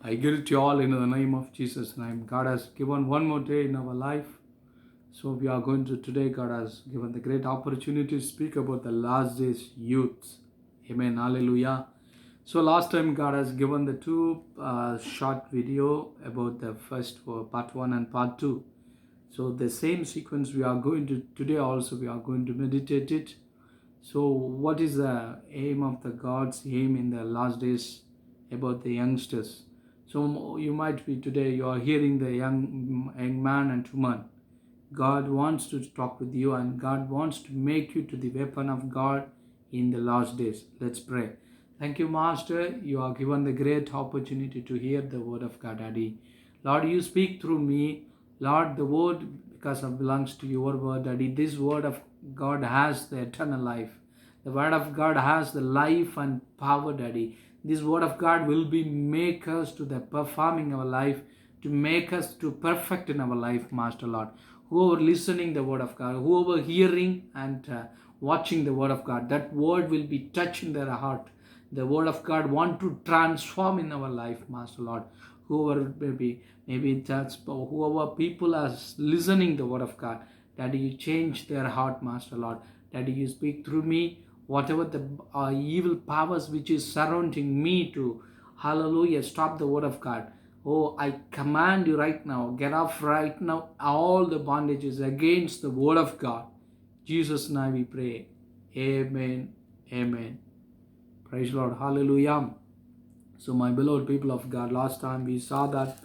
I greet you all in the name of Jesus' name. God has given one more day in our life. So we are going to today, God has given the great opportunity to speak about the last days youth. Amen. Hallelujah. So last time God has given the two short video about the first part one and part two. So the same sequence we are going to today also we are going to meditate it. So what is the aim of the God's aim in the last days about the youngsters? So you might be today you are hearing the young man and woman. God wants to talk with you and God wants to make you to the weapon of God in the last days. Let's pray. Thank you, Master. You are given the great opportunity to hear the word of God, Daddy. Lord, you speak through me. Lord, the word because it belongs to your word, Daddy. This word of God has the eternal life. The word of God has the life and power, Daddy. This word of God will be make us to the performing our life, to make us to perfect in our life, Master Lord. Whoever listening the word of God, whoever hearing and watching the word of God, that word will be touching their heart. The word of God want to transform in our life, Master Lord. Whoever maybe that's whoever people are listening the word of God, that you change their heart, Master Lord. That you speak through me, whatever the evil powers which is surrounding me to, hallelujah, stop the word of God. Oh, I command you right now, get off right now all the bondages against the word of God. Jesus' name we pray. Amen. Amen. Praise Lord. Hallelujah. So, my beloved people of God, last time we saw that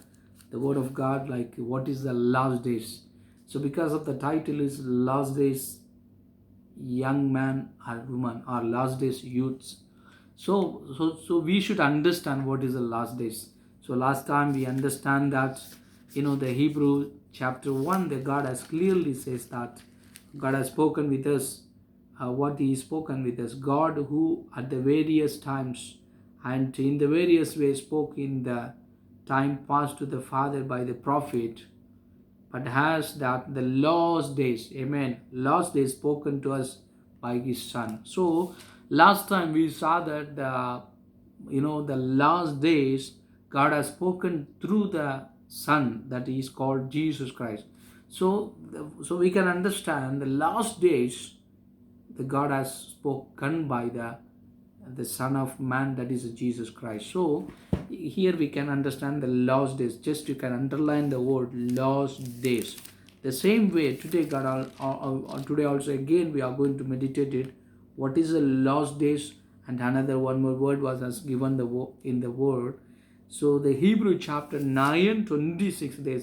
the word of God, like what is the last days. So, because of the title is last days, young man or woman, or last days youths. So we should understand what is the last days. So last time we understand that the Hebrew chapter 1, the God has clearly says that God has spoken with us, what He spoken with us. God who at the various times and in the various ways spoke in the time past to the Father by the prophet, but has that the last days, amen, last days spoken to us by His Son. So last time we saw that the last days God has spoken through the Son, that is called Jesus Christ. So we can understand the last days the God has spoken by the Son of Man, that is Jesus Christ. So here we can understand the last days. Just you can underline the word last days. The same way today, today also again we are going to meditate it. What is the last days? And another one more word was as given in the word. So the Hebrew chapter 9:26 they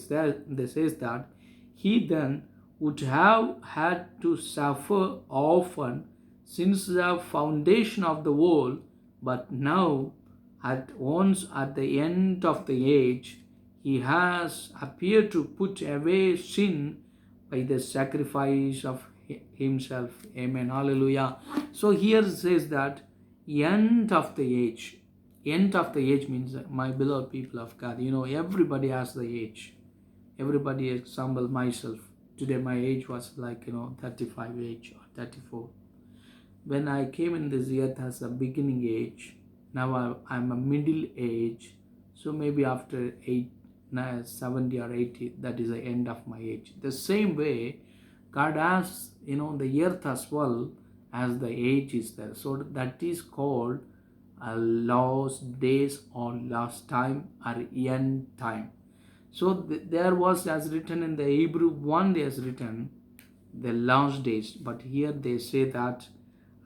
says that he then would have had to suffer often since the foundation of the world, but now at once at the end of the age, he has appeared to put away sin by the sacrifice of himself. Amen. Hallelujah. So here it says that end of the age. End of the age means, my beloved people of God, everybody has the age. Everybody, example myself. Today my age was like 35 age or 34. When I came in this earth as a beginning age, now I'm a middle age. So maybe after 70 or 80, that is the end of my age. The same way, God has, the earth as well as the age is there. So that is called a last days or last time or end time. So there was as written in the Hebrew 1, there's written the last days, but here they say that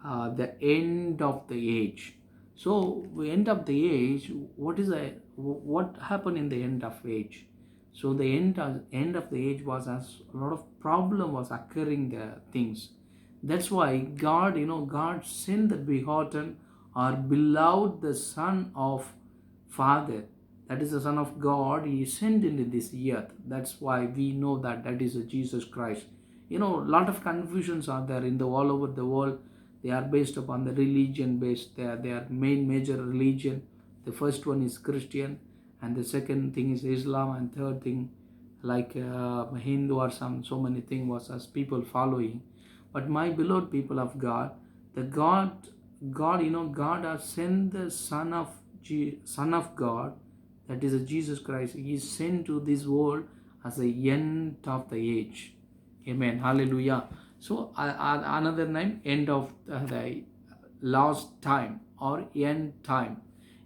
the end of the age. So the end of the age, what happened in the end of age? So the end of the age was as a lot of problem was occurring things. That's why God sent the begotten or beloved the Son of Father, that is the Son of God, He sent into this earth. That's why we know that is a Jesus Christ. A lot of confusions are there in the all over the world. They are based upon the religion based. Their main major religion. The first one is Christian, and the second thing is Islam, and third thing like Hindu or so many things was as people following. But my beloved people of God, the God has sent the Son of God, That is Jesus Christ. He is sent to this world as the end of the age. Amen. Hallelujah. So another name, end of the last time or end time.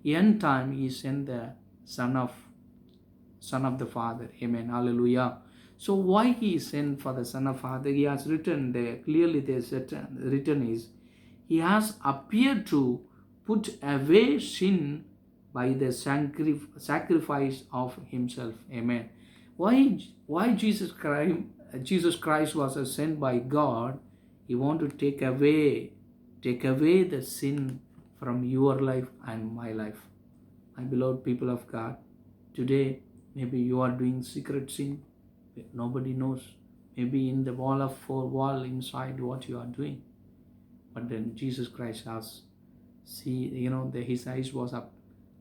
End time, he sent the Son of the Father. Amen. Hallelujah. So why he sent for the Son of Father? He has written there, clearly there's written is, he has appeared to put away sin by the sacrifice of himself. Amen. Why Jesus Christ was sent by God? He want to take away the sin from your life and my life. My beloved people of God, today maybe you are doing secret sin, nobody knows. Maybe in the wall of four wall inside what you are doing. But then Jesus Christ has his eyes was up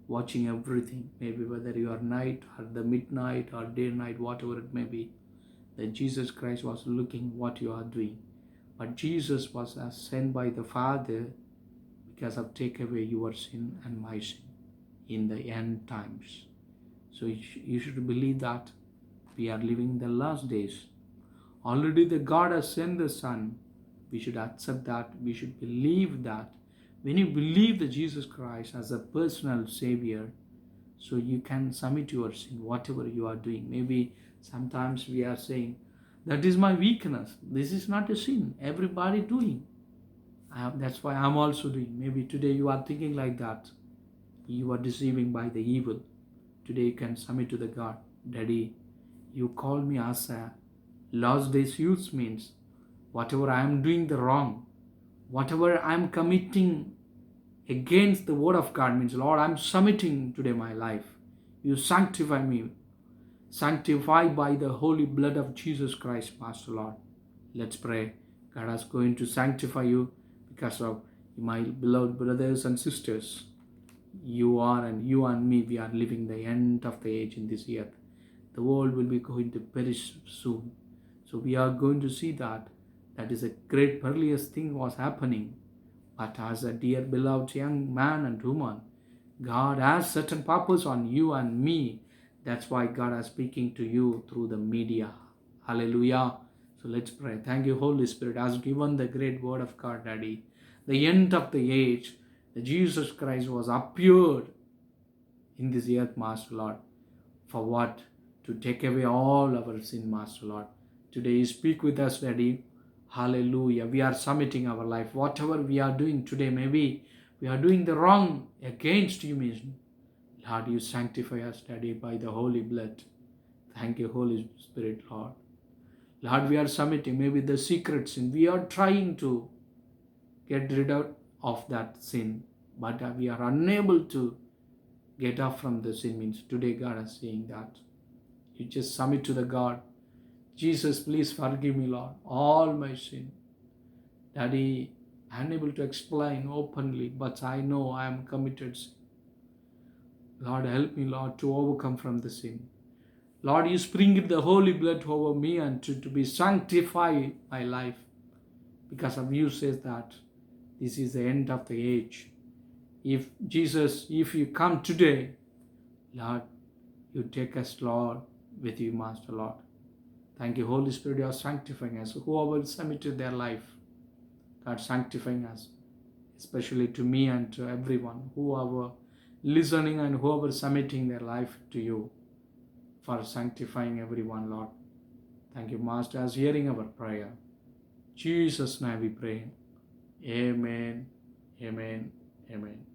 watching everything. Maybe whether you are night or the midnight or day night, whatever it may be, that Jesus Christ was looking what you are doing. But Jesus was sent by the Father because of take away your sin and my sin in the end times. So you should believe that we are living the last days. Already the God has sent the Son. We should accept that. We should believe that. When you believe that Jesus Christ as a personal Savior, so you can submit your sin, whatever you are doing. Maybe sometimes we are saying, that is my weakness. This is not a sin. Everybody doing. That's why I'm also doing. Maybe today you are thinking like that. You are deceiving by the evil. Today you can submit to the God. Daddy, you call me as a last days youth, means whatever I am doing the wrong, whatever I am committing against the word of God, means Lord, I am submitting today my life. You sanctify me. Sanctify by the holy blood of Jesus Christ, Master Lord. Let's pray. God is going to sanctify you because of my beloved brothers and sisters. You and me, we are living the end of the age in this earth. The world will be going to perish soon. So we are going to see that is a great perilous thing was happening. But as a dear beloved young man and woman, God has certain purpose on you and me. That's why God is speaking to you through the media. Hallelujah. So let's pray. Thank you, Holy Spirit, has given the great word of God, Daddy. The end of the age, that Jesus Christ was appeared in this earth, Master Lord. For what? To take away all our sin, Master Lord. Today you speak with us, Daddy. Hallelujah. We are submitting our life. Whatever we are doing today, maybe we are doing the wrong against you, mission. Lord, you sanctify us, Daddy, by the holy blood. Thank you, Holy Spirit, Lord. Lord, we are submitting maybe the secret sin. We are trying to get rid of that sin, but we are unable to get off from the sin. Means today God is saying that you just submit to the God. Jesus, please forgive me, Lord, all my sin. Daddy, I'm unable to explain openly, but I know I am committed sin. Lord, help me, Lord, to overcome from the sin. Lord, you sprinkle the holy blood over me and to be sanctify my life. Because of you says that this is the end of the age. If Jesus, if you come today, Lord, you take us, Lord, with you, Master Lord. Thank you, Holy Spirit, you are sanctifying us. Whoever submitted their life, God sanctifying us, especially to me and to everyone, whoever listening and whoever submitting their life to you, for sanctifying everyone, Lord. Thank you, Master, as hearing our prayer. Jesus' name we pray. Amen, amen, amen.